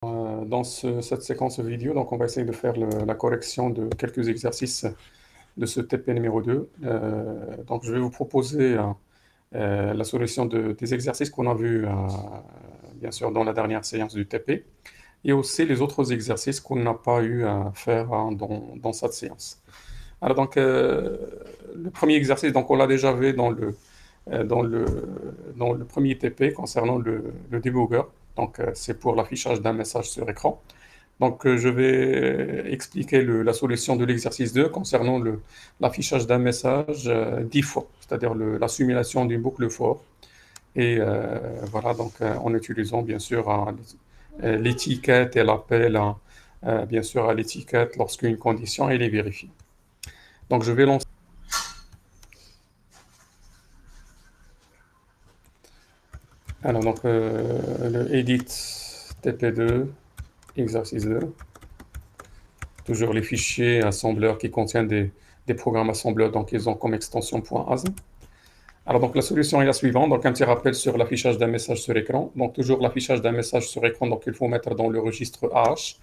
Dans cette séquence vidéo, donc on va essayer de faire la correction de quelques exercices de ce TP numéro 2. Donc je vais vous proposer la solution des exercices qu'on a vus bien sûr dans la dernière séance du TP et aussi les autres exercices qu'on n'a pas eu à faire dans cette séance. Alors donc le premier exercice, donc on l'a déjà vu euh, dans le, dans le premier TP concernant le debugger. Donc c'est pour l'affichage d'un message sur écran. Donc, je vais expliquer la solution de l'exercice 2 concernant l'affichage d'un message 10 fois, c'est-à-dire la simulation d'une boucle for. Et voilà, donc en utilisant bien sûr l'étiquette et l'appel bien sûr à l'étiquette lorsqu'une condition elle est vérifiée. Donc, je vais lancer. Alors, donc, le edit TP2, exercice 2. Toujours les fichiers assembleurs qui contiennent des programmes assembleurs, donc ils ont comme extension .asm. Alors, donc, la solution est la suivante. Donc, un petit rappel sur l'affichage d'un message sur écran. Donc, toujours l'affichage d'un message sur écran. Donc, il faut mettre dans le registre AH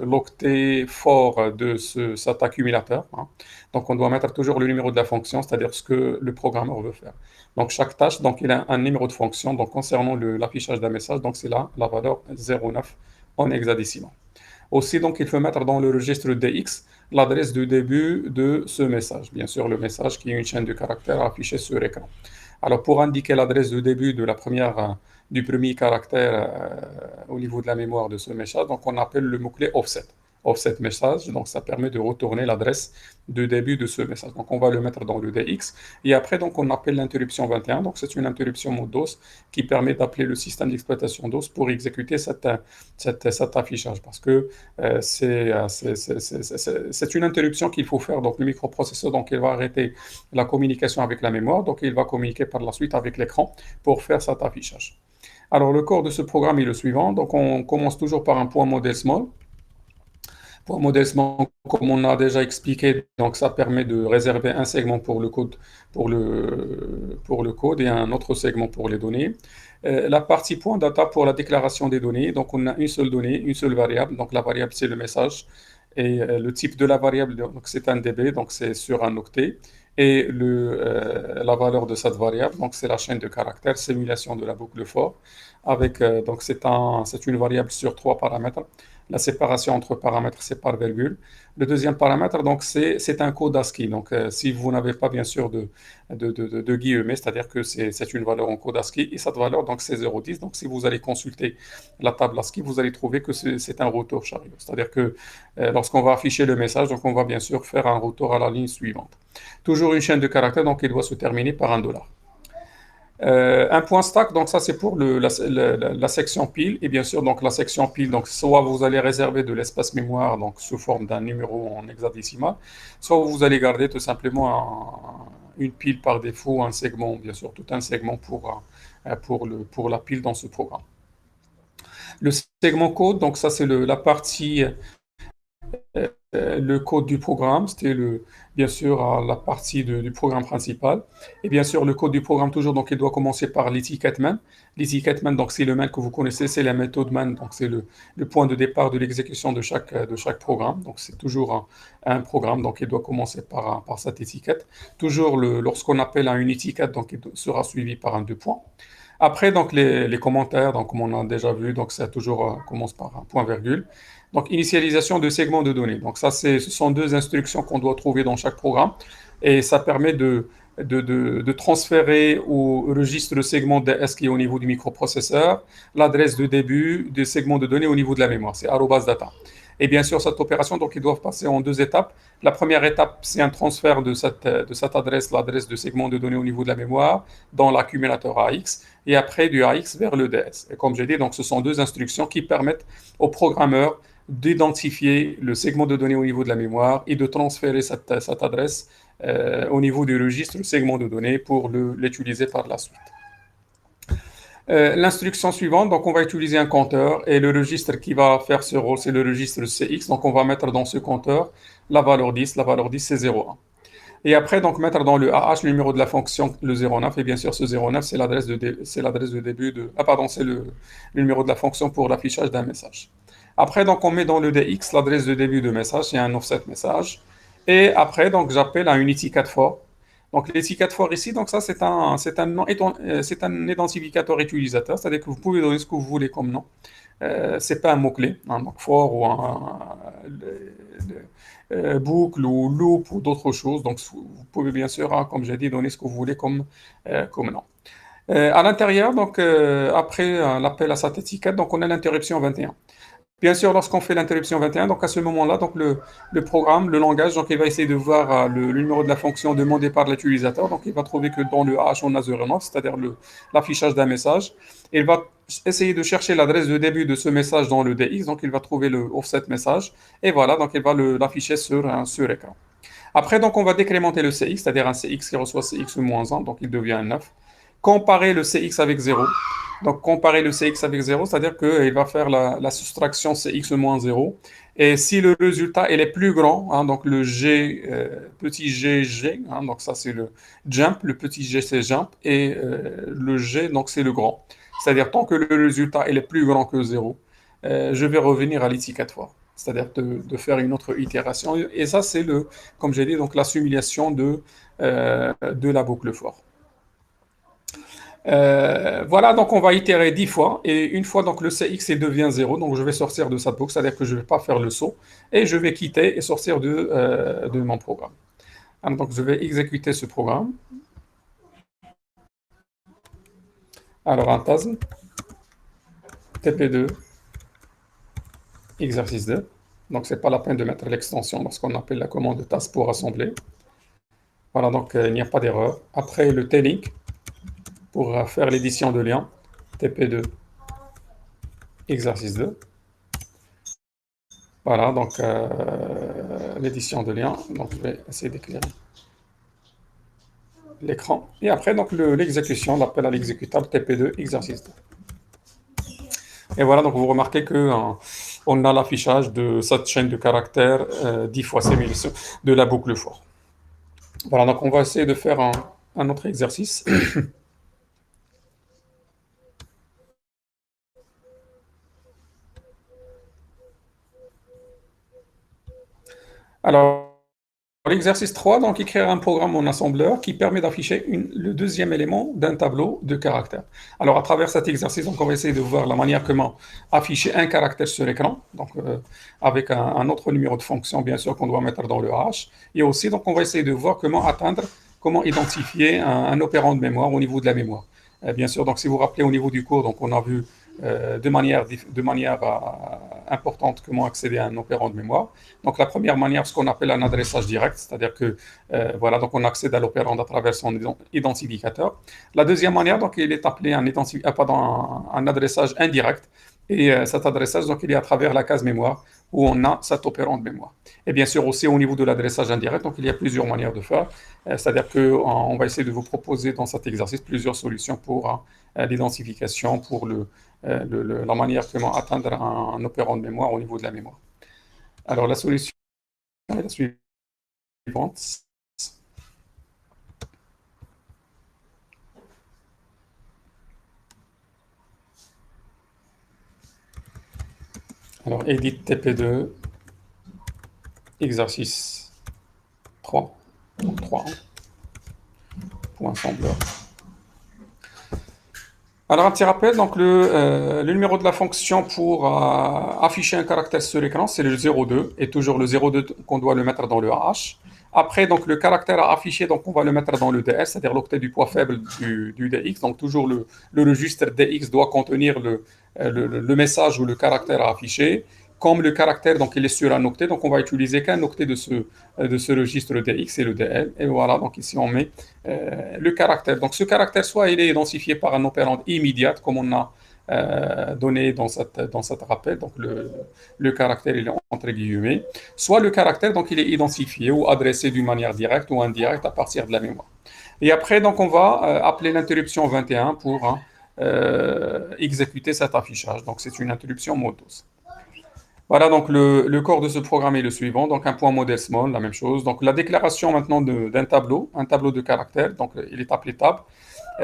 l'octet fort de cet accumulateur, hein. Donc, on doit mettre toujours le numéro de la fonction, c'est-à-dire ce que le programmeur veut faire. Donc, chaque tâche, donc, il a un numéro de fonction. Donc, concernant l'affichage d'un message, donc, c'est là la valeur 09 en hexadécimal. Aussi, donc, il faut mettre dans le registre DX l'adresse de début de ce message. Bien sûr, le message qui est une chaîne de caractères affichée sur écran. Alors, pour indiquer l'adresse de début du premier caractère au niveau de la mémoire de ce message, donc on appelle le mot-clé offset. Offset message, donc ça permet de retourner l'adresse de début de ce message. Donc on va le mettre dans le DX. Et après, donc on appelle l'interruption 21. Donc c'est une interruption mode DOS qui permet d'appeler le système d'exploitation DOS pour exécuter cet affichage. Parce que c'est une interruption qu'il faut faire. Donc le microprocesseur, donc il va arrêter la communication avec la mémoire. Donc il va communiquer par la suite avec l'écran pour faire cet affichage. Alors le corps de ce programme est le suivant. Donc on commence toujours par un point model small. Pour modèlement, comme on a déjà expliqué, donc ça permet de réserver un segment pour le code, pour le code et un autre segment pour les données. La partie point data pour la déclaration des données. Donc on a une seule donnée, une seule variable. Donc la variable c'est le message et le type de la variable donc c'est un DB, donc c'est sur un octet. Et la valeur de cette variable, donc c'est la chaîne de caractères, simulation de la boucle for, avec donc c'est une variable sur trois paramètres. La séparation entre paramètres, c'est par virgule. Le deuxième paramètre, donc, c'est un code ASCII. Donc, si vous n'avez pas, bien sûr, de guillemets, c'est-à-dire que c'est une valeur en code ASCII, et cette valeur, donc, c'est 0,10. Donc, si vous allez consulter la table ASCII, vous allez trouver que c'est un retour chariot. C'est-à-dire que lorsqu'on va afficher le message, donc, on va bien sûr faire un retour à la ligne suivante. Toujours une chaîne de caractères, donc, il doit se terminer par $1. Un point stack, donc ça c'est pour la section pile. Et bien sûr, donc la section pile, donc soit vous allez réserver de l'espace mémoire donc sous forme d'un numéro en hexadécimal, soit vous allez garder tout simplement une pile par défaut, un segment, bien sûr, tout un segment pour la pile dans ce programme. Le segment code, donc ça c'est la partie le code du programme, c'était bien sûr la partie du programme principal. Et bien sûr, le code du programme, toujours, donc il doit commencer par l'étiquette main. L'étiquette main, donc c'est le main que vous connaissez, c'est la méthode main, donc c'est le point de départ de l'exécution de chaque programme. Donc c'est toujours un programme, donc il doit commencer par cette étiquette. Toujours, lorsqu'on appelle à une étiquette, donc il sera suivi par un deux points. Après, donc les commentaires, donc comme on a déjà vu, donc ça toujours commence par un point virgule. Donc initialisation de segments de données. Donc ça, ce sont deux instructions qu'on doit trouver dans chaque programme et ça permet de transférer au registre de segment DS qui est au niveau du microprocesseur l'adresse de début des segments de données au niveau de la mémoire. C'est arrobas data. Et bien sûr, cette opération, donc, ils doivent passer en deux étapes. La première étape, c'est un transfert de cette adresse, l'adresse de segment de données au niveau de la mémoire, dans l'accumulateur AX, et après du AX vers le DS. Et comme j'ai dit, donc, ce sont deux instructions qui permettent au programmeur d'identifier le segment de données au niveau de la mémoire et de transférer cette adresse au niveau du registre segment de données pour l'utiliser par la suite. L'instruction suivante, donc on va utiliser un compteur et le registre qui va faire ce rôle, c'est le registre CX. Donc on va mettre dans ce compteur la valeur 10 c'est 0,1. Et après, donc, mettre dans le AH le numéro de la fonction, le 09. Et bien sûr, ce 09, c'est c'est l'adresse de début de, ah, pardon, c'est le numéro de la fonction pour l'affichage d'un message. Après, donc, on met dans le DX l'adresse de début de message, il y a un offset message. Et après, donc, j'appelle un Unity4for. Donc, l'Unity4for ici, donc ça, c'est un identificateur utilisateur, c'est-à-dire que vous pouvez donner ce que vous voulez comme nom. C'est pas un mot-clé, donc for ou boucle ou loop ou d'autres choses. Donc, vous pouvez bien sûr, hein, comme j'ai dit, donner ce que vous voulez comme nom. À l'intérieur, donc, après l'appel à cette étiquette, donc on a l'interruption 21. Bien sûr, lorsqu'on fait l'interruption 21, donc à ce moment-là, donc le programme, le langage, donc il va essayer de voir le numéro de la fonction demandée par l'utilisateur. Donc il va trouver que dans le hash, on a 09, c'est-à-dire l'affichage d'un message. Il va essayer de chercher l'adresse de début de ce message dans le DX, donc il va trouver le offset message. Et voilà, donc il va l'afficher sur écran. Après, donc, on va décrémenter le CX, c'est-à-dire un CX qui reçoit CX moins 1, donc il devient un 9. Comparer le CX avec 0. Donc, comparer le CX avec 0, c'est-à-dire qu'il va faire la soustraction CX moins 0. Et si le résultat il est plus grand, hein, donc le G, petit g, G, hein, donc ça c'est le jump, le petit g c'est jump, et le G, donc c'est le grand. C'est-à-dire tant que le résultat il est plus grand que 0, je vais revenir à l'étiquette fois. C'est-à-dire de faire une autre itération. Et ça, c'est comme j'ai dit, donc la simulation de la boucle for. Voilà, donc on va itérer 10 fois, et une fois donc le CX il devient 0, donc je vais sortir de cette boucle, c'est-à-dire que je ne vais pas faire le saut, et je vais quitter et sortir de mon programme. Alors, donc je vais exécuter ce programme. Alors un TASM, TP2, exercice 2. Donc c'est pas la peine de mettre l'extension lorsqu'on appelle la commande TAS pour assembler. Voilà, donc il n'y a pas d'erreur. Après le T-Link, pour faire l'édition de lien, TP2, exercice 2. Voilà, donc l'édition de lien. Donc je vais essayer d'éclairer l'écran. Et après, donc l'exécution, l'appel à l'exécutable TP2, exercice 2. Et voilà, donc vous remarquez que on a l'affichage de cette chaîne de caractères 10 fois simulation de la boucle for. Voilà, donc on va essayer de faire un autre exercice. Alors, l'exercice 3, donc écrire un programme en assembleur qui permet d'afficher le deuxième élément d'un tableau de caractères. Alors, à travers cet exercice, donc, on va essayer de voir la manière comment afficher un caractère sur l'écran, donc avec un autre numéro de fonction, bien sûr, qu'on doit mettre dans le hash. Et aussi, donc, on va essayer de voir comment identifier un opérand de mémoire au niveau de la mémoire. Bien sûr, donc si vous vous rappelez au niveau du cours, donc on a vu de manière importante comment accéder à un opérand de mémoire. Donc la première manière, ce qu'on appelle un adressage direct, c'est-à-dire que voilà, donc on accède à l'opérand à travers son identificateur. La deuxième manière, donc il est appelé un adressage indirect. Et cet adressage, donc, il est à travers la case mémoire où on a cet opérand de mémoire. Et bien sûr aussi au niveau de l'adressage indirect, donc il y a plusieurs manières de faire. C'est-à-dire qu'on va essayer de vous proposer dans cet exercice plusieurs solutions pour l'identification, pour la manière comment atteindre un opérand de mémoire au niveau de la mémoire. Alors la solution est la suivante. Alors edit TP2, exercice 3, donc 3, point assembleur. Alors, un petit rappel, donc le numéro de la fonction pour afficher un caractère sur l'écran, c'est le 02, et toujours le 02 qu'on doit le mettre dans le hash. Après, donc le caractère à afficher, donc on va le mettre dans le DS, c'est-à-dire l'octet du poids faible du DX. Donc toujours le registre DX doit contenir le message ou le caractère à afficher. Comme le caractère, donc il est sur un octet, donc on va utiliser qu'un octet de ce registre DX et le DL. Et voilà, donc ici on met le caractère. Donc ce caractère, soit il est identifié par un opérand immédiat, comme on a donné dans cette rappel, donc le caractère il est entre guillemets, soit le caractère, donc il est identifié ou adressé d'une manière directe ou indirecte à partir de la mémoire. Et après, donc on va appeler l'interruption 21 pour exécuter cet affichage. Donc c'est une interruption mode 12. Voilà, donc le corps de ce programme est le suivant. Donc un point modèle small, la même chose. Donc la déclaration maintenant d'un tableau, un tableau de caractères. Donc il est appelé tab.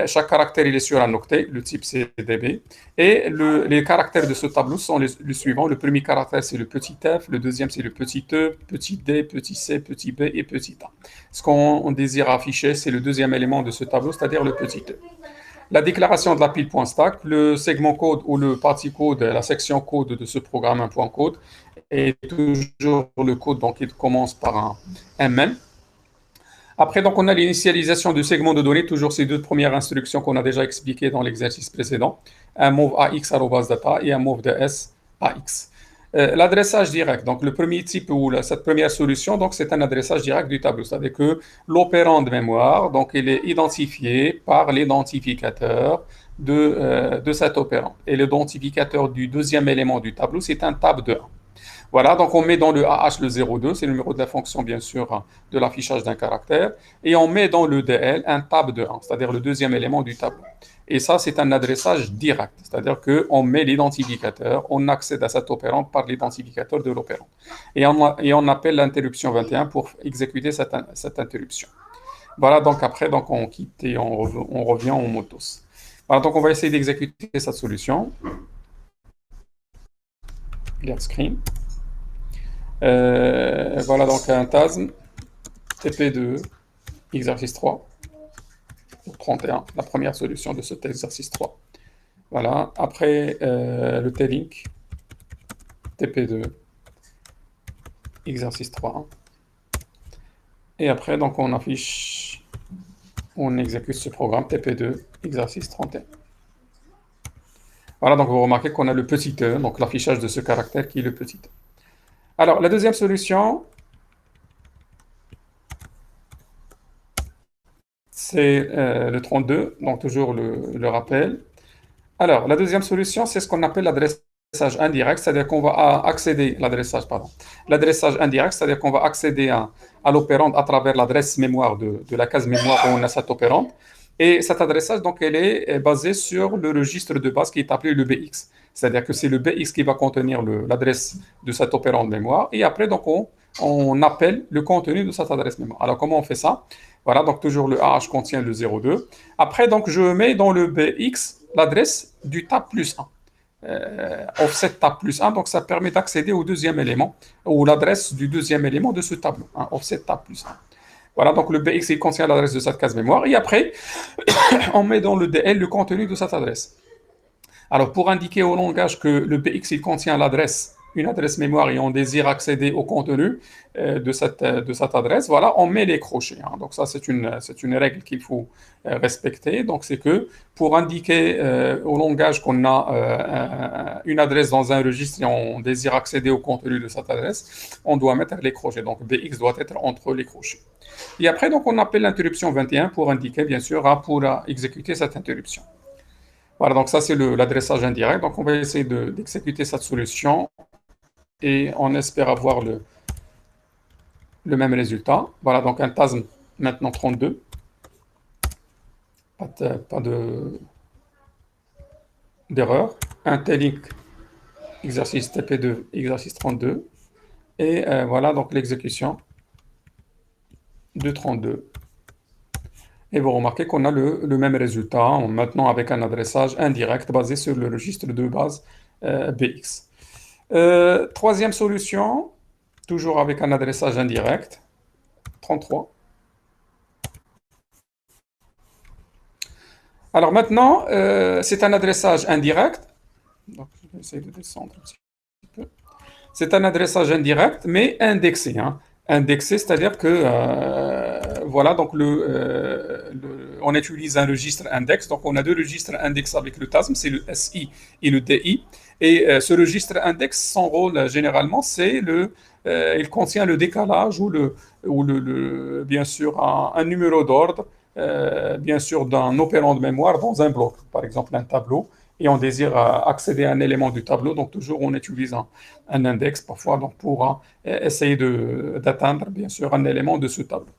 Chaque caractère, il est sur un octet. Le type, c'est DB. Et les caractères de ce tableau sont les suivants. Le premier caractère, c'est le petit f. Le deuxième, c'est le petit e, petit d, petit c, petit b et petit a. Ce qu'on désire afficher, c'est le deuxième élément de ce tableau, c'est-à-dire le petit e. La déclaration de la pile.stack, le segment code ou le partie code, la section code de ce programme, un point code, est toujours le code, donc il commence par un mem. Après, donc, on a l'initialisation du segment de données, toujours ces deux premières instructions qu'on a déjà expliquées dans l'exercice précédent, un move AX @data et un move DS AX. L'adressage direct, donc le premier type ou cette première solution, donc c'est un adressage direct du tableau, c'est-à-dire que l'opérand de mémoire, donc il est identifié par l'identificateur de cet opérand. Et l'identificateur du deuxième élément du tableau, c'est un tab de 1. Voilà, donc on met dans le AH le 02, c'est le numéro de la fonction, bien sûr, de l'affichage d'un caractère, et on met dans le DL un tab de 1, c'est-à-dire le deuxième élément du tableau. Et ça, c'est un adressage direct, c'est-à-dire qu'on met l'identificateur, on accède à cet opérand par l'identificateur de l'opérand. Et on appelle l'interruption 21 pour exécuter cette interruption. Voilà, donc après, donc on quitte et on revient en motos. Voilà, donc on va essayer d'exécuter cette solution. Clear screen. Voilà donc un TASM TP2 exercice 3 pour 31, la première solution de cet exercice 3. Voilà, après le T-Link TP2 exercice 3. Et après donc on exécute ce programme TP2 exercice 31. Voilà, donc vous remarquez qu'on a le petit e, donc l'affichage de ce caractère qui est le petit e. Alors la deuxième solution, c'est le 32, donc toujours le rappel. Alors, la deuxième solution, c'est ce qu'on appelle l'adressage indirect, c'est-à-dire qu'on va accéder, l'adressage indirect, c'est-à-dire qu'on va accéder à l'opérande à travers l'adresse mémoire de la case mémoire où on a cette opérande. Et cet adressage, donc, elle est basée sur le registre de base qui est appelé le BX. C'est-à-dire que c'est le BX qui va contenir l'adresse de cette opérande mémoire. Et après, donc, on appelle le contenu de cette adresse mémoire. Alors, comment on fait ça? Voilà, donc toujours le AH contient le 02. Après, donc, je mets dans le BX l'adresse du tab plus 1. Offset tab plus 1, donc ça permet d'accéder au deuxième élément, ou l'adresse du deuxième élément de ce tableau. Offset tab plus 1. Voilà, donc le BX, il contient l'adresse de cette case mémoire. Et après, on met dans le DL le contenu de cette adresse. Alors, pour indiquer au langage que le BX, il contient une adresse mémoire et on désire accéder au contenu de cette adresse, voilà, on met les crochets. Donc ça, c'est une règle qu'il faut respecter. Donc c'est que pour indiquer au langage qu'on a une adresse dans un registre et on désire accéder au contenu de cette adresse, on doit mettre les crochets. Donc BX doit être entre les crochets. Et après, donc, on appelle l'interruption 21 pour indiquer, bien sûr, pour exécuter cette interruption. Voilà, donc ça c'est l'adressage indirect. Donc on va essayer d'exécuter cette solution et on espère avoir le même résultat. Voilà, donc un TASM maintenant 32. Pas d'erreur. Un T-Link exercice TP2 exercice 32. Et voilà donc l'exécution de 32. Et vous remarquez qu'on a le même résultat, maintenant avec un adressage indirect basé sur le registre de base BX. Troisième solution, toujours avec un adressage indirect, 33. Alors maintenant, c'est un adressage indirect. Donc, je vais essayer de descendre un petit peu. C'est un adressage indirect, mais indexé. Indexé, c'est-à-dire que, voilà, donc on utilise un registre index. Donc, on a deux registres index avec le TASM, c'est le SI et le DI. Et ce registre index, son rôle, généralement, il contient le décalage bien sûr, un numéro d'ordre, bien sûr, d'un opérand de mémoire dans un bloc, par exemple un tableau, et on désire accéder à un élément du tableau, donc toujours on utilise un index parfois donc pour essayer d'atteindre bien sûr un élément de ce tableau.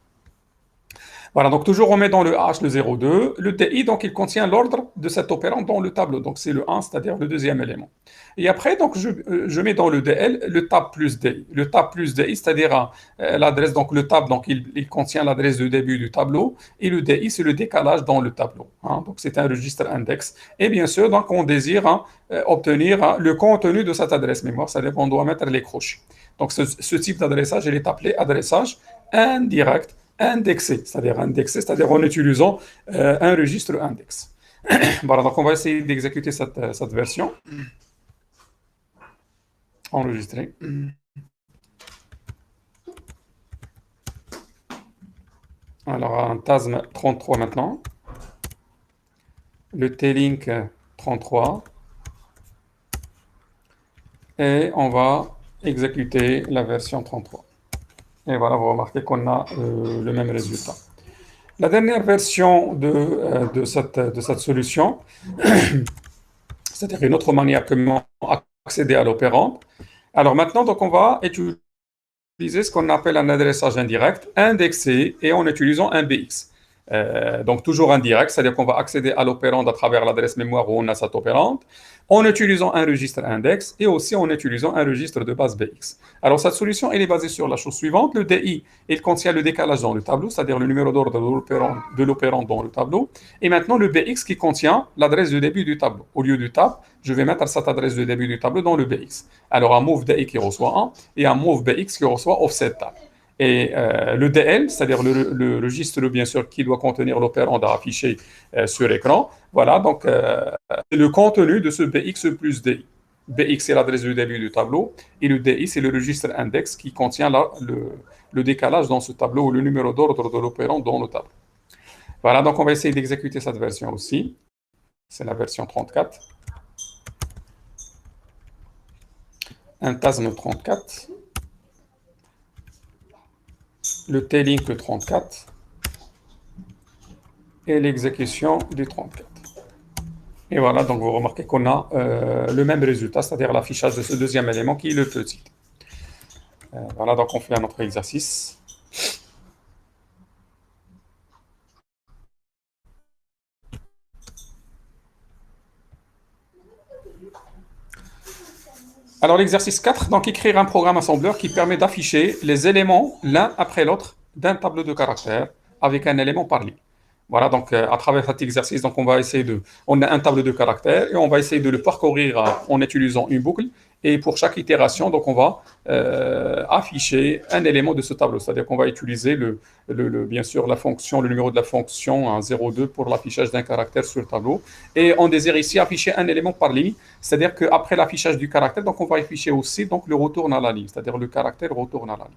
Voilà, donc toujours on met dans le H le 0,2. Le DI, donc il contient l'ordre de cet opérand dans le tableau. Donc c'est le 1, c'est-à-dire le deuxième élément. Et après, donc je mets dans le DL le tab plus DI. Le tab plus DI, c'est-à-dire l'adresse, donc le tab, donc il contient l'adresse de début du tableau. Et le DI, c'est le décalage dans le tableau, hein. Donc c'est un registre index. Et bien sûr, donc on désire, hein, obtenir, hein, le contenu de cette adresse mémoire, c'est-à-dire qu'on doit mettre les crochets. Donc ce type d'adressage, il est appelé adressage indirect indexé, c'est-à-dire en utilisant un registre index. Voilà, donc on va essayer d'exécuter cette version enregistrée. Alors, un TASM 33 maintenant, le T-Link 33, et on va exécuter la version 33. Et voilà, vous remarquez qu'on a le même résultat. La dernière version de cette solution, c'est-à-dire une autre manière comment accéder à l'opérand. Alors maintenant, donc, on va utiliser ce qu'on appelle un adressage indirect, indexé et en utilisant un BX. Donc toujours indirect, c'est-à-dire qu'on va accéder à l'opérande à travers l'adresse mémoire où on a cette opérande, en utilisant un registre index et aussi en utilisant un registre de base BX. Alors cette solution, elle est basée sur la chose suivante. Le DI, il contient le décalage dans le tableau, c'est-à-dire le numéro d'ordre de l'opérande dans le tableau. Et maintenant le BX qui contient l'adresse de début du tableau. Au lieu du tab, je vais mettre cette adresse de début du tableau dans le BX. Alors un move DI qui reçoit 1 et un move BX qui reçoit offset tab. Et le DL, c'est-à-dire le registre, bien sûr, qui doit contenir l'opérand à afficher sur écran. Voilà, donc c'est le contenu de ce BX plus DI. BX, c'est l'adresse du début du tableau, et le DI, c'est le registre index qui contient le décalage dans ce tableau ou le numéro d'ordre de l'opérand dans le tableau. Voilà, donc on va essayer d'exécuter cette version aussi. C'est la version 34. Un TASM 34. Le T-Link 34 et l'exécution du 34. Et voilà, donc vous remarquez qu'on a le même résultat, c'est-à-dire l'affichage de ce deuxième élément qui est le petit. Voilà, donc on fait un autre exercice. Alors l'exercice 4, donc écrire un programme assembleur qui permet d'afficher les éléments l'un après l'autre d'un tableau de caractères avec un élément par ligne. Voilà, donc à travers cet exercice, donc on a un tableau de caractères et on va essayer de le parcourir en utilisant une boucle. Et pour chaque itération, donc on va afficher un élément de ce tableau. C'est-à-dire qu'on va utiliser bien sûr la fonction, le numéro de la fonction 0,2 pour l'affichage d'un caractère sur le tableau. Et on désire ici afficher un élément par ligne. C'est-à-dire qu'après l'affichage du caractère, donc on va afficher aussi donc le retour à la ligne. C'est-à-dire le caractère retourne à la ligne.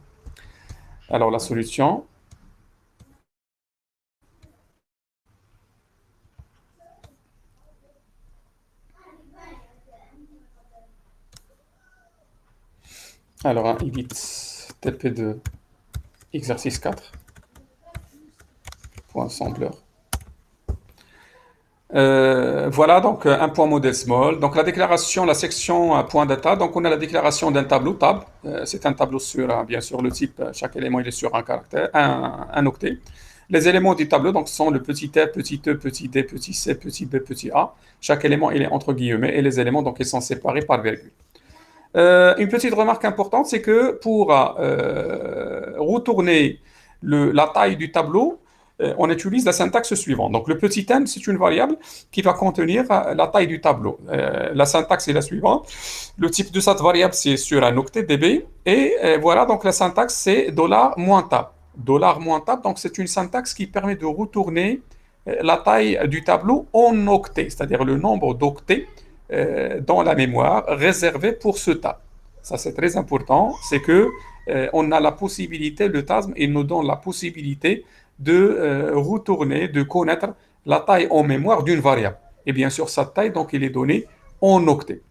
Alors la solution. Alors, un init TP2 exercice 4 point assembler. Voilà donc un point modèle small. Donc la déclaration, la section point data. Donc on a la déclaration d'un tableau tab. C'est un tableau sur bien sûr le type. Chaque élément il est sur un caractère, un octet. Les éléments du tableau donc sont le petit r, petit e, petit d, petit c, petit b, petit a. Chaque élément il est entre guillemets et les éléments donc ils sont séparés par virgule. Une petite remarque importante, c'est que pour retourner la taille du tableau, on utilise la syntaxe suivante. Donc le petit n, c'est une variable qui va contenir la taille du tableau. La syntaxe est la suivante. Le type de cette variable, c'est sur un octet db. Et voilà, donc la syntaxe, c'est $-tab. $-tab, donc c'est une syntaxe qui permet de retourner la taille du tableau en octets, c'est-à-dire le nombre d'octets dans la mémoire réservée pour ce tab. Ça, c'est très important. C'est que on a la possibilité, le TASM, il nous donne la possibilité de retourner, de connaître la taille en mémoire d'une variable. Et bien sûr, cette taille, donc, il est donné en octets.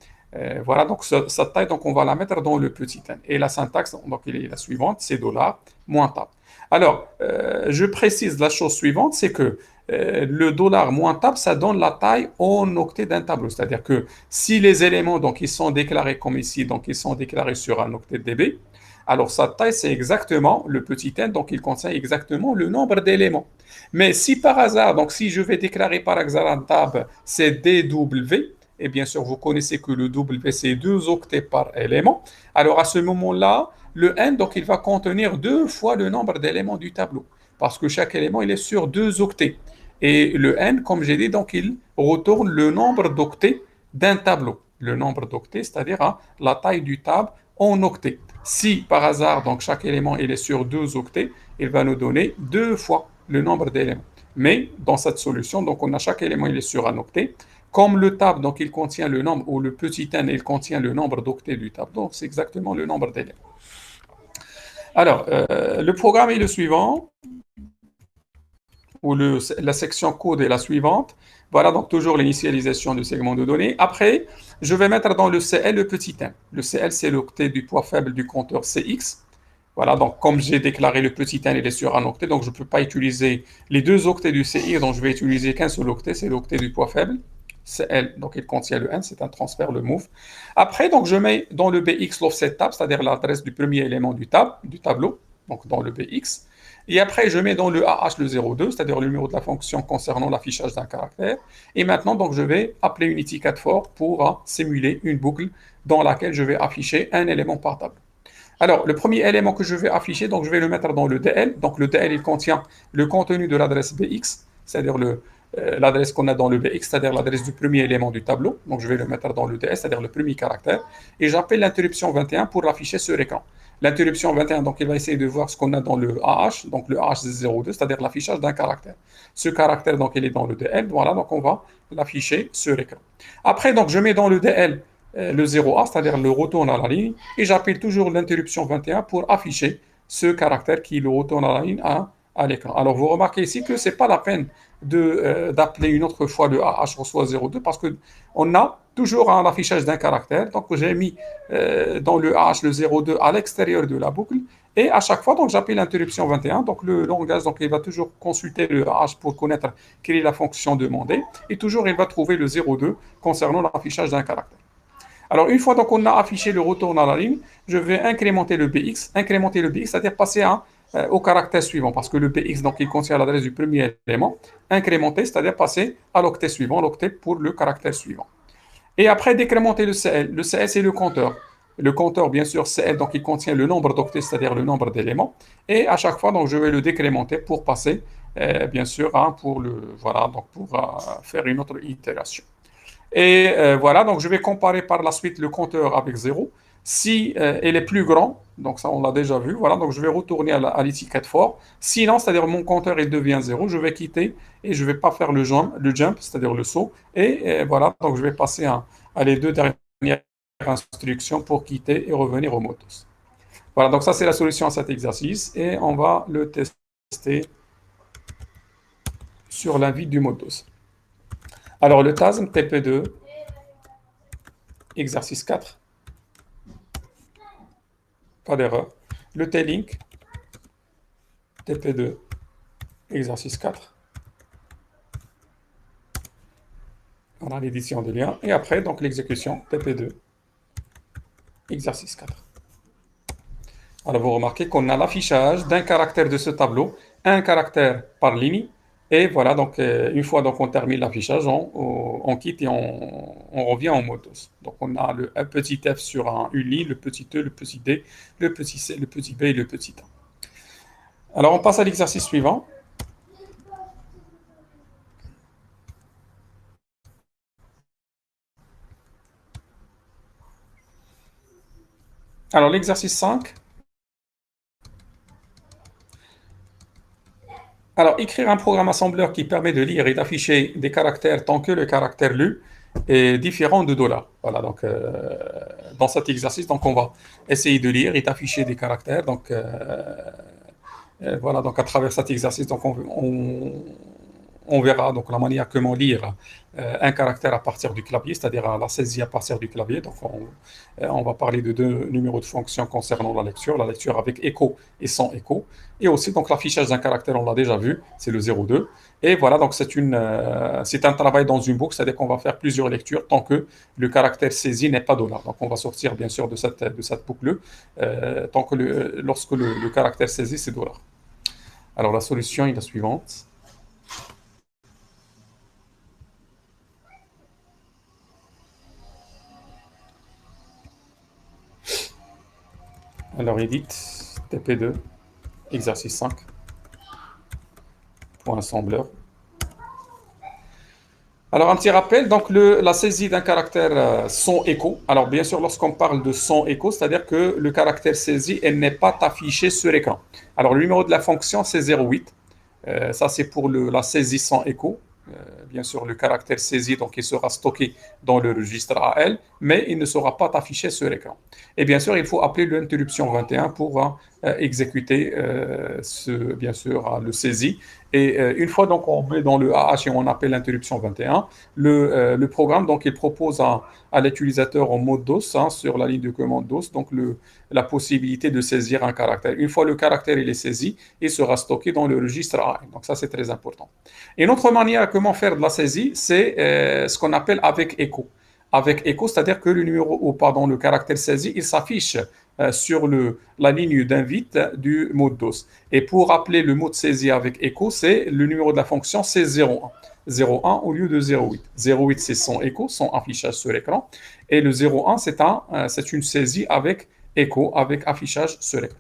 Voilà, donc cette taille, donc, on va la mettre dans le petit n. Et la syntaxe, donc, il est la suivante, c'est $-tab. Alors, je précise la chose suivante, c'est que le dollar moins tab, ça donne la taille en octets d'un tableau. C'est-à-dire que si les éléments, donc, ils sont déclarés comme ici, donc ils sont déclarés sur un octet DB, alors sa taille, c'est exactement le petit n, donc il contient exactement le nombre d'éléments. Mais si par hasard, donc si je vais déclarer par hasard un tab, c'est DW, et bien sûr, vous connaissez que le W, c'est 2 octets par élément. Alors à ce moment-là, le n, donc il va contenir 2 fois le nombre d'éléments du tableau, parce que chaque élément, il est sur 2 octets. Et le n, comme j'ai dit, donc il retourne le nombre d'octets d'un tableau. Le nombre d'octets, c'est-à-dire hein, la taille du tab en octets. Si par hasard, donc chaque élément il est sur 2 octets, il va nous donner 2 fois le nombre d'éléments. Mais dans cette solution, donc on a chaque élément il est sur un octet. Comme le tab, donc il contient le nombre, ou le petit n, il contient le nombre d'octets du tab, donc c'est exactement le nombre d'éléments. Alors, le programme est le suivant, ou la section code est la suivante. Voilà donc toujours l'initialisation du segment de données. Après, je vais mettre dans le CL le petit n. Le CL, c'est l'octet du poids faible du compteur CX. Voilà, donc comme j'ai déclaré le petit n, il est sur un octet, donc je ne peux pas utiliser les 2 octets du CX, donc je vais utiliser qu'un seul octet, c'est l'octet du poids faible. CL, donc il contient le n, c'est un transfert, le move. Après, donc je mets dans le BX l'offset tab, c'est-à-dire l'adresse du premier élément du tableau, donc dans le BX. Et après, je mets dans le AH le 02, c'est-à-dire le numéro de la fonction concernant l'affichage d'un caractère. Et maintenant, donc, je vais appeler Unity 4 for pour simuler une boucle dans laquelle je vais afficher un élément par table. Alors, le premier élément que je vais afficher, donc je vais le mettre dans le DL. Donc, le DL, il contient le contenu de l'adresse BX, c'est-à-dire l'adresse qu'on a dans le BX, c'est-à-dire l'adresse du premier élément du tableau. Donc, je vais le mettre dans le DL, c'est-à-dire le premier caractère. Et j'appelle l'interruption 21 pour l'afficher sur écran. L'interruption 21, donc, il va essayer de voir ce qu'on a dans le AH, donc le AH02, c'est-à-dire l'affichage d'un caractère. Ce caractère, donc, il est dans le DL. Voilà, donc, on va l'afficher sur écran. Après, donc, je mets dans le DL le 0A, c'est-à-dire le retourne à la ligne, et j'appelle toujours l'interruption 21 pour afficher ce caractère qui le retourne à la ligne à l'écran. Alors vous remarquez ici que ce n'est pas la peine d'appeler une autre fois le AH reçoit 02 parce qu'on a toujours un affichage d'un caractère. Donc j'ai mis dans le AH le 02 à l'extérieur de la boucle, et à chaque fois, donc j'appelle l'interruption 21. Donc le langage, donc il va toujours consulter le AH pour connaître quelle est la fonction demandée, et toujours il va trouver le 02 concernant l'affichage d'un caractère. Alors, une fois qu'on a affiché le retour à la ligne, je vais incrémenter le BX. Incrémenter le BX, c'est-à-dire passer au caractère suivant, parce que le BX, donc, il contient l'adresse du premier élément. Incrémenter, c'est-à-dire passer à l'octet suivant, l'octet pour le caractère suivant. Et après, décrémenter le CL. Le CL, c'est le compteur. Le compteur, bien sûr, CL, donc, il contient le nombre d'octets, c'est-à-dire le nombre d'éléments. Et à chaque fois, donc, je vais le décrémenter pour passer, bien sûr, voilà, donc, pour faire une autre itération. Et voilà, donc je vais comparer par la suite le compteur avec 0. Si il est plus grand, donc ça on l'a déjà vu, voilà, donc je vais retourner à l'étiquette for. Sinon, c'est-à-dire mon compteur il devient 0, je vais quitter et je ne vais pas faire le jump, c'est-à-dire le saut. Et voilà, donc je vais passer à les 2 dernières instructions pour quitter et revenir au modus. Voilà, donc ça c'est la solution à cet exercice et on va le tester sur l'invite du modus. Alors le TASM TP2, exercice 4. Pas d'erreur. Le T-Link, TP2, exercice 4. On a l'édition de lien. Et après, donc l'exécution, TP2, exercice 4. Alors, vous remarquez qu'on a l'affichage d'un caractère de ce tableau, un caractère par ligne. Et voilà, donc une fois donc, on termine l'affichage, on quitte et on revient en modus. Donc, on a un petit f sur une ligne, le petit e, le petit d, le petit c, le petit b et le petit a. Alors, on passe à l'exercice suivant. Alors, l'exercice 5. Alors, écrire un programme assembleur qui permet de lire et d'afficher des caractères tant que le caractère lu est différent de $. Voilà, donc dans cet exercice, donc on va essayer de lire et d'afficher des caractères. Donc voilà, donc à travers cet exercice, donc on on verra donc la manière comment lire un caractère à partir du clavier, c'est-à-dire la saisie à partir du clavier. Donc, on va parler de deux numéros de fonction concernant la lecture avec écho et sans écho. Et aussi, donc, l'affichage d'un caractère, on l'a déjà vu, c'est le 0,2. Et voilà, donc, c'est un travail dans une boucle, c'est-à-dire qu'on va faire plusieurs lectures tant que le caractère saisi n'est pas dollar. Donc, on va sortir, bien sûr, de cette boucle tant que lorsque le caractère saisi, c'est dollar. Alors, la solution est la suivante. Alors, edit, TP2, exercice 5, point assembleur. Alors, un petit rappel, donc la saisie d'un caractère sans écho. Alors, bien sûr, lorsqu'on parle de sans écho, c'est-à-dire que le caractère saisi, elle n'est pas affiché sur l'écran. Alors, le numéro de la fonction, c'est 0,8. Ça, c'est pour la saisie sans écho. Bien sûr, le caractère saisi, donc il sera stocké dans le registre AL, mais il ne sera pas affiché sur l'écran. Et bien sûr, il faut appeler l'interruption 21 pour exécuter, bien sûr, le saisi. Et une fois donc on met dans le AH et on appelle l'interruption 21, le programme donc il propose à l'utilisateur en mode DOS sur la ligne de commande DOS donc la possibilité de saisir un caractère. Une fois le caractère il est saisi, il sera stocké dans le registre AL. Donc ça c'est très important. Et une autre manière comment faire de la saisie, c'est ce qu'on appelle avec écho. Avec écho, c'est-à-dire que le numéro ou pardon le caractère saisi, il s'affiche sur la ligne d'invite du mode DOS. Et pour appeler le mot de saisie avec écho, c'est le numéro de la fonction, c'est 0,1. 0,1 au lieu de 0,8. 0,8, c'est son écho, son affichage sur l'écran. Et le 0,1, c'est une saisie avec écho, avec affichage sur l'écran.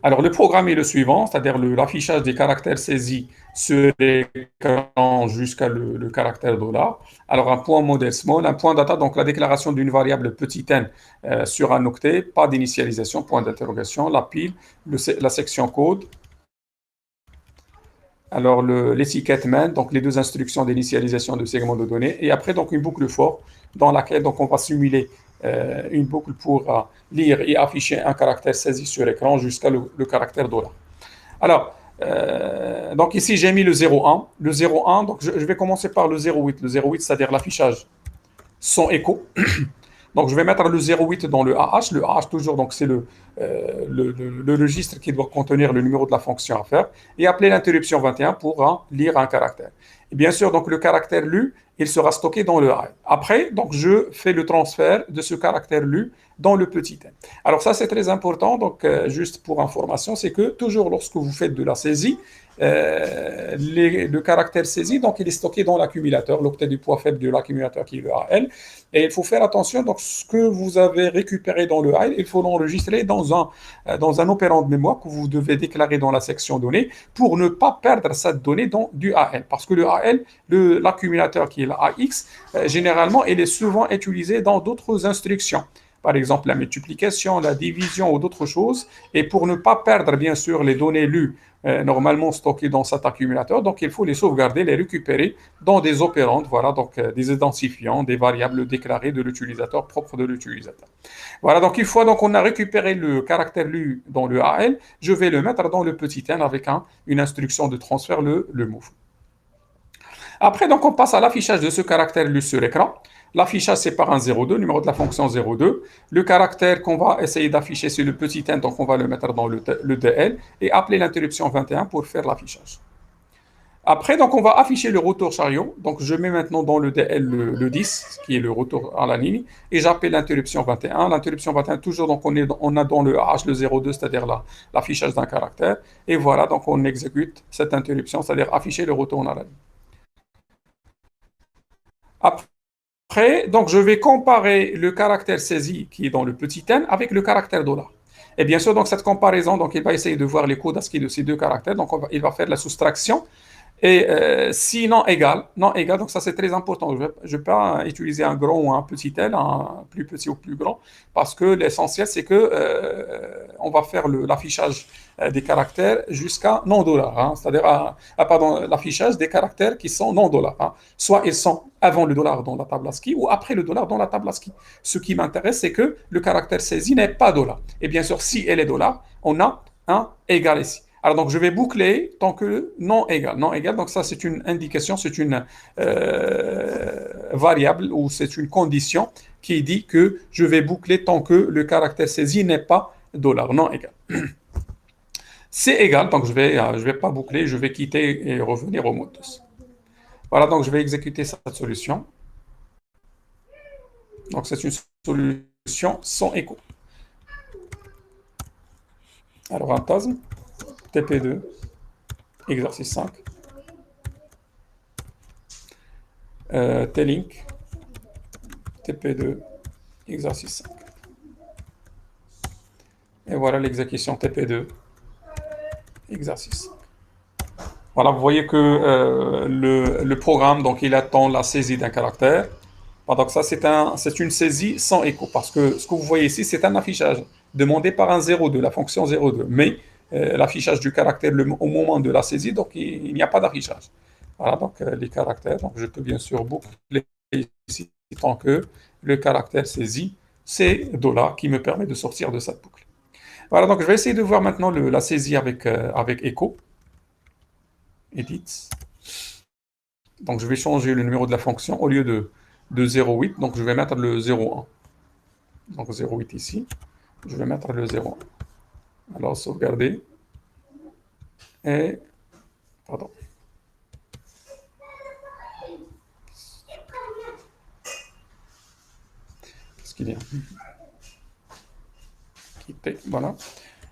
Alors, le programme est le suivant, c'est-à-dire l'affichage des caractères saisis sur l'écran jusqu'à le caractère dollar. Alors, un point modèle small, un point data, donc la déclaration d'une variable petit n sur un octet, pas d'initialisation, point d'interrogation, la pile, la section code. Alors, l'étiquette main, donc les deux instructions d'initialisation de segments de données. Et après, donc une boucle for dans laquelle donc, on va simuler une boucle pour lire et afficher un caractère saisi sur l'écran jusqu'à le caractère dollar. Alors, donc ici, j'ai mis le 0,1. Le 0,1, donc je vais commencer par le 0,8. Le 0,8, c'est-à-dire l'affichage sans écho. Donc, je vais mettre le 0,8 dans le AH. Le AH, toujours, donc c'est le registre qui doit contenir le numéro de la fonction à faire. Et appeler l'interruption 21 pour lire un caractère. Et bien sûr, donc le caractère lu, il sera stocké dans le AL. Après, donc je fais le transfert de ce caractère lu dans le petit n. Alors ça, c'est très important. Donc, juste pour information, c'est que toujours lorsque vous faites de la saisie, le caractère saisi, donc il est stocké dans l'accumulateur, l'octet du poids faible de l'accumulateur qui est le AL. Et il faut faire attention, donc ce que vous avez récupéré dans le AL, il faut l'enregistrer dans un opérand de mémoire que vous devez déclarer dans la section données pour ne pas perdre cette donnée dans du AL. Parce que le AL, l'accumulateur qui est la AX, généralement, il est souvent utilisé dans d'autres instructions. Par exemple, la multiplication, la division ou d'autres choses. Et pour ne pas perdre, bien sûr, les données lues normalement stockées dans cet accumulateur, donc il faut les sauvegarder, les récupérer dans des opérandes, voilà, donc des identifiants, des variables déclarées de l'utilisateur, propres de l'utilisateur. Voilà, donc une fois donc, on a récupéré le caractère lu dans le AL, je vais le mettre dans le petit n avec une instruction de transfert, le move. Après, donc, on passe à l'affichage de ce caractère lu sur l'écran. L'affichage, c'est par un 0,2, numéro de la fonction 0,2. Le caractère qu'on va essayer d'afficher, c'est le petit n, donc on va le mettre dans le DL et appeler l'interruption 21 pour faire l'affichage. Après, donc, on va afficher le retour chariot. Donc, je mets maintenant dans le DL le 10, qui est le retour à la ligne, et j'appelle l'interruption 21. L'interruption 21, toujours, donc, on a dans le H le 0,2, c'est-à-dire l'affichage d'un caractère. Et voilà, donc, on exécute cette interruption, c'est-à-dire afficher le retour à la ligne. Après, donc, je vais comparer le caractère saisi qui est dans le petit n avec le caractère dollar. Et bien sûr, donc, cette comparaison, donc, il va essayer de voir les codes ASCII de ces deux caractères. Donc, il va faire la soustraction. Et si non égal, donc ça c'est très important. Je ne vais pas utiliser un grand ou un petit l, un plus petit ou plus grand, parce que l'essentiel c'est que on va faire l'affichage des caractères jusqu'à non dollar, c'est-à-dire pardon, l'affichage des caractères qui sont non dollar. Soit ils sont avant le dollar dans la table ASCII ou après le dollar dans la table ASCII. Ce qui m'intéresse c'est que le caractère saisi n'est pas dollar. Et bien sûr, si elle est dollar, on a un égal ici. Alors, donc, je vais boucler tant que non égal. Non égal, donc ça, c'est une indication, c'est une variable ou c'est une condition qui dit que je vais boucler tant que le caractère saisi n'est pas dollar, non égal. C'est égal, donc je vais pas boucler, je vais quitter et revenir au mot de passe. Voilà, donc je vais exécuter cette solution. Donc, c'est une solution sans écho. Alors, un TASM, TP2, exercice 5. T-Link, TP2, exercice 5. Et voilà l'exécution TP2, exercice 5. Voilà, vous voyez que le programme, donc, il attend la saisie d'un caractère. Donc ça, c'est une saisie sans écho, parce que ce que vous voyez ici, c'est un affichage demandé par un 02, la fonction 02. Mais l'affichage du caractère au moment de la saisie, donc il n'y a pas d'affichage. Voilà, donc les caractères, donc je peux bien sûr boucler ici tant que le caractère saisi, c'est $, qui me permet de sortir de cette boucle. Voilà, donc je vais essayer de voir maintenant la saisie avec écho. Edit. Donc je vais changer le numéro de la fonction au lieu de 0,8, donc je vais mettre le 0,1. Donc 0,8 ici, je vais mettre le 0,1. Alors sauvegarder. Et, pardon. Qu'est-ce qu'il y a? Quitter, voilà.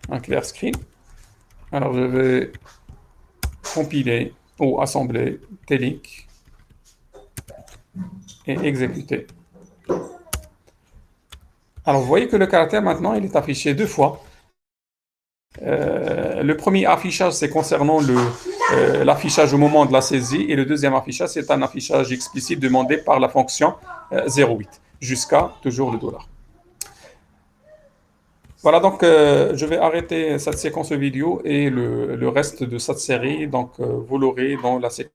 Un clear screen. Alors je vais compiler ou assembler T-Link et exécuter. Alors vous voyez que le caractère maintenant il est affiché deux fois. Le premier affichage, c'est concernant l'affichage au moment de la saisie, et le deuxième affichage, c'est un affichage explicite demandé par la fonction 0,8, jusqu'à toujours le $. Voilà, donc je vais arrêter cette séquence vidéo et le reste de cette série, donc vous l'aurez dans la séquence.